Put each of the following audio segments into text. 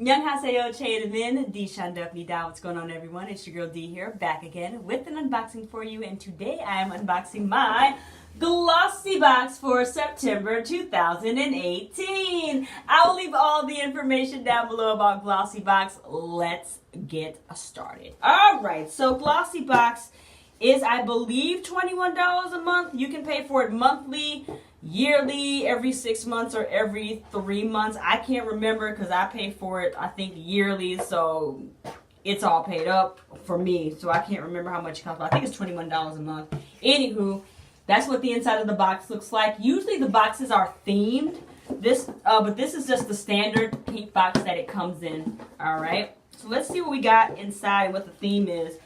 Annyeonghaseyo, Chaedamin, D Shandupni Da. What's going on, everyone? It's your girl D here, back again with an unboxing for you. And today I am unboxing my Glossybox for September 2018. I will leave all the information down below about Glossybox. Let's get started. Alright, so Glossybox is, I believe, $21 a month. You can pay for it monthly, yearly, every 6 months, or every 3 months. I can't remember because I pay for it, I think, yearly, so it's all paid up for me. So I can't remember how much it costs, but I think it's $21 a month. Anywho, that's what the inside of the box looks like. Usually the boxes are themed, but this is just the standard pink box that it comes in. Alright, so let's see what we got inside and what the theme is.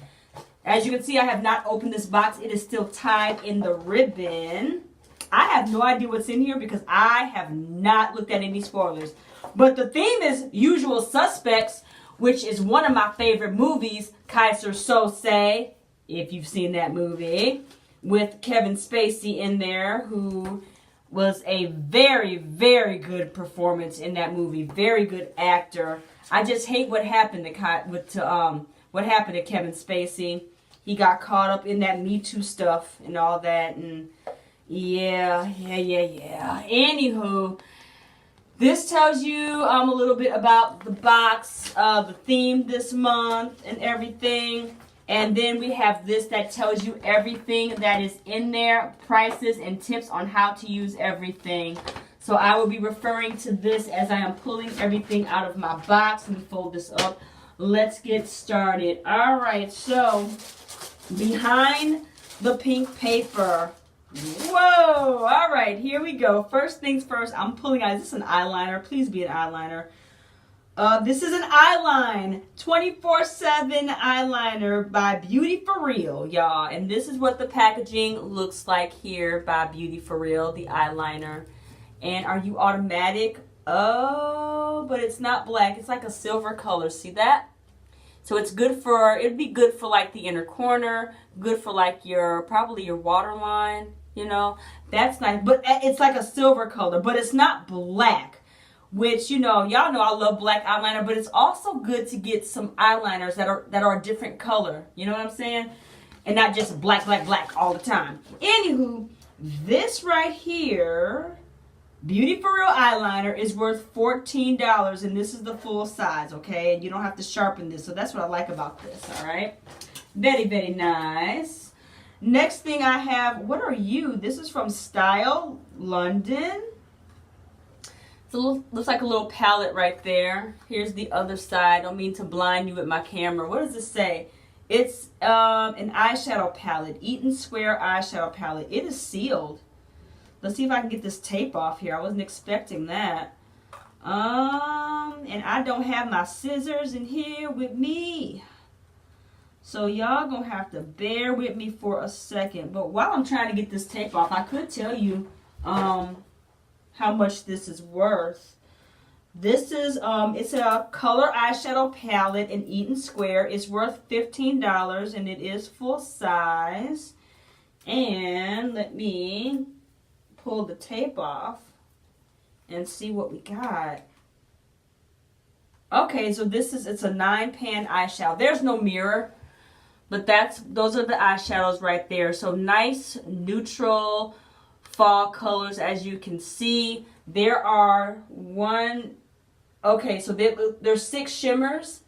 As you can see, I have not opened this box. It is still tied in the ribbon. I have no idea what's in here because I have not looked at any spoilers. But the theme is Usual Suspects, which is one of my favorite movies, Kaiser Sose, if you've seen that movie, with Kevin Spacey in there, who was a very, very good performance in that movie. Very good actor. I just hate what happened to Kevin Spacey. He got caught up in that Me Too stuff and all that, and yeah. Anywho, this tells you a little bit about the box, the theme this month and everything. And then we have this that tells you everything that is in there, prices and tips on how to use everything. So I will be referring to this as I am pulling everything out of my box. Let me fold this up. Let's get started. All right, so behind the pink paper. Whoa! All right, here we go. First things first, I'm pulling out. Is this an eyeliner? Please be an eyeliner. This is an Eyeline 24/7 eyeliner by Beauty For Real, y'all. And this is what the packaging looks like here by Beauty For Real, the eyeliner. And are you automatic? Oh, but it's not black. It's like a silver color. See that? So it's good for, it'd be good for like the inner corner, good for like probably your waterline, you know. That's nice. But it's like a silver color, but it's not black, which, you know, y'all know I love black eyeliner, but it's also good to get some eyeliners that are a different color. You know what I'm saying? And not just black all the time. Anywho, this right here, Beauty For Real eyeliner, is worth $14, and this is the full size, okay? And you don't have to sharpen this, so that's what I like about this, all right? Very, very nice. Next thing I have, what are you? This is from Style London. It looks like a little palette right there. Here's the other side. I don't mean to blind you with my camera. What does this say? It's an eyeshadow palette, Eaton Square eyeshadow palette. It is sealed. Let's see if I can get this tape off here. I wasn't expecting that. And I don't have my scissors in here with me. So y'all gonna have to bear with me for a second. But while I'm trying to get this tape off, I could tell you how much this is worth. This is, it's a color eyeshadow palette in Eaton Square. It's worth $15 and it is full size. And let me pull the tape off and see what we got. Okay, so it's a 9-pan eyeshadow. There's no mirror, but those are the eyeshadows right there. So nice neutral fall colors, as you can see. There are there's 6 shimmers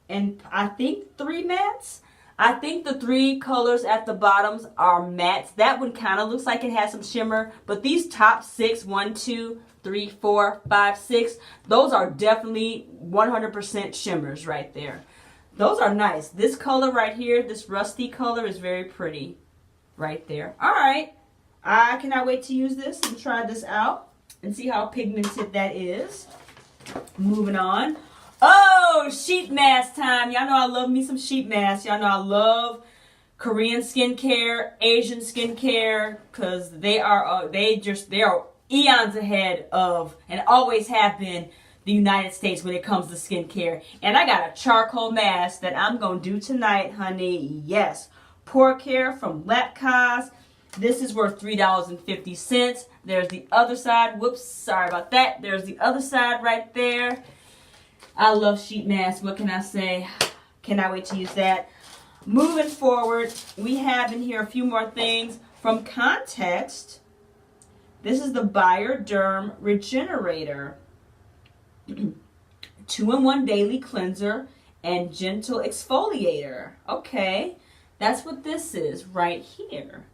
and I think 3 mattes. I think the 3 colors at the bottoms are mattes. That one kind of looks like it has some shimmer, but these top 6, 1, 2, 3, 4, 5, 6, those are definitely 100% shimmers right there. Those are nice. This color right here, this rusty color, is very pretty right there. All right. I cannot wait to use this and try this out and see how pigmented that is. Moving on. Oh, sheet mask time. Y'all know I love me some sheet masks. Y'all know I love Korean skincare, Asian skincare, because they are eons ahead of, and always have been, the United States when it comes to skincare. And I got a charcoal mask that I'm going to do tonight, honey. Yes. Pore Care from Lapcause. This is worth $3.50. There's the other side. Whoops, sorry about that. There's the other side right there. I love sheet masks. What can I say? Cannot wait to use that. Moving forward, we have in here a few more things from Context. This is the Bioderm Regenerator. 2-in-1 daily cleanser and gentle exfoliator. Okay, that's what this is right here.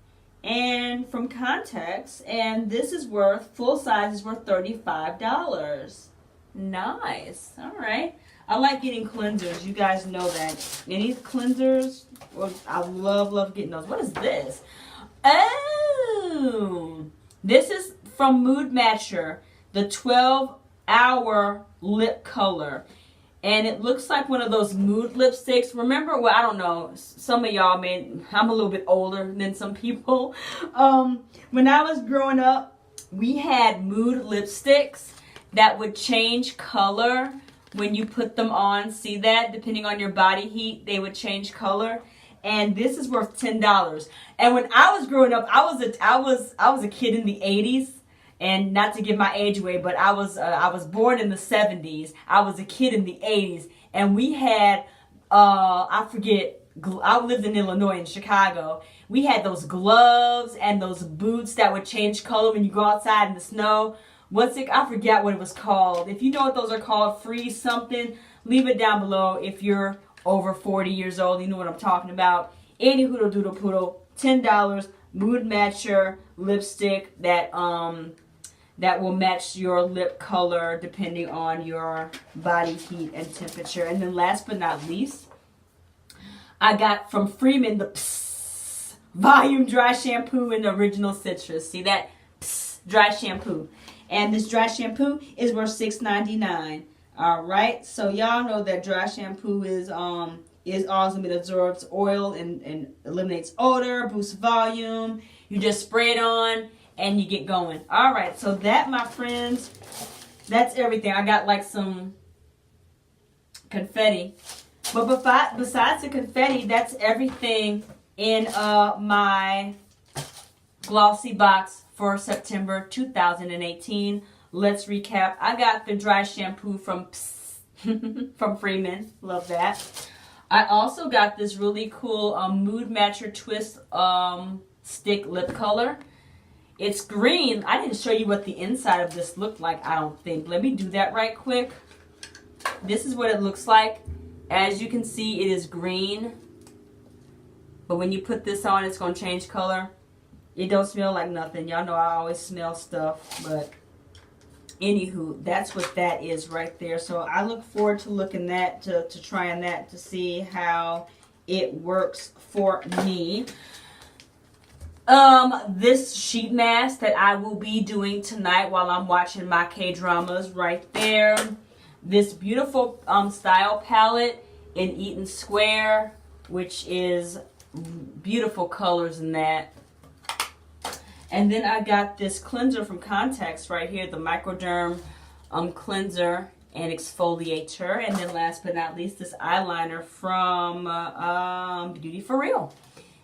And from Context, and this is worth, full size is worth $35. Nice. All right. I like getting cleansers. You guys know that. Any cleansers, well, I love getting those. What is this? Oh, this is from Mood Matcher, the 12-hour lip color. And it looks like one of those mood lipsticks. Remember, well, I don't know, some of y'all I'm a little bit older than some people. When I was growing up, we had mood lipsticks that would change color when you put them on. See that? Depending on your body heat, they would change color. And this is worth $10. And when I was growing up, I was a kid in the 80s. And not to give my age away, but I was born in the 70s. I was a kid in the 80s, and we had I lived in Illinois, in Chicago. We had those gloves and those boots that would change color when you go outside in the snow. I forget what it was called. If you know what those are called, freeze something, leave it down below. If you're over 40 years old, you know what I'm talking about. Any hoodle doodle poodle, $10. Mood Matcher lipstick that will match your lip color depending on your body heat and temperature. And then last but not least, I got from Freeman the Volume Dry Shampoo in the Original Citrus. See that? Dry shampoo. And this dry shampoo is worth $6.99. Alright, so y'all know that dry shampoo is awesome. It absorbs oil and eliminates odor, boosts volume. You just spray it on and you get going. All right, so that, my friends, that's everything. I got like some confetti. But besides the confetti, that's everything in my Glossybox for September 2018. Let's recap. I got the dry shampoo from from Freeman. Love that. I also got this really cool Mood Matcher Twist stick lip color. It's green. I didn't show you what the inside of this looked like, I don't think. Let me do that right quick. This is what it looks like. As you can see, it is green. But when you put this on, it's going to change color. It don't smell like nothing. Y'all know I always smell stuff. But anywho, that's what that is right there. So I look forward to looking at, to trying that, to see how it works for me. This sheet mask that I will be doing tonight while I'm watching my K-dramas right there. This beautiful style palette in Eaton Square, which is beautiful colors in that. And then I got this cleanser from Context right here, the Microderm cleanser and exfoliator. And then last but not least, this eyeliner from Beauty For Real.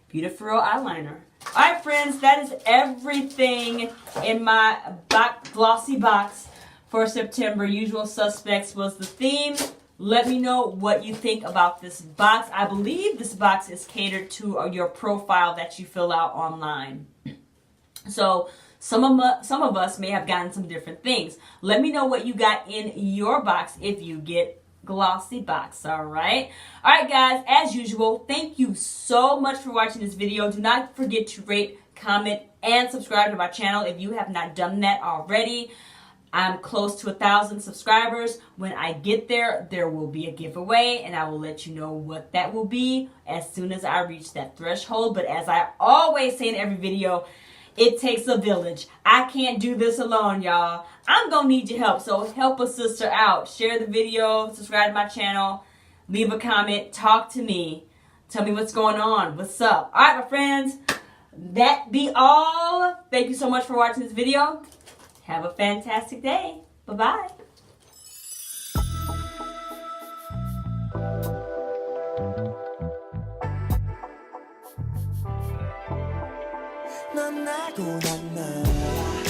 Beauty For Real eyeliner. Alright friends, that is everything in my Glossybox for September. Usual Suspects was the theme. Let me know what you think about this box. I believe this box is catered to your profile that you fill out online. So some of us may have gotten some different things. Let me know what you got in your box if you get Glossybox. Alright guys, as usual, thank you so much for watching this video. Do not forget to rate, comment, and subscribe to my channel if you have not done that already. I'm close to 1,000 subscribers. When I get there, there will be a giveaway, and I will let you know what that will be as soon as I reach that threshold. But as I always say in every video, it takes a village. I can't do this alone, y'all. I'm going to need your help, so help a sister out. Share the video, subscribe to my channel, leave a comment, talk to me. Tell me what's going on, what's up. All right, my friends, that be all. Thank you so much for watching this video. Have a fantastic day. Bye-bye. 넌 나고 난 나야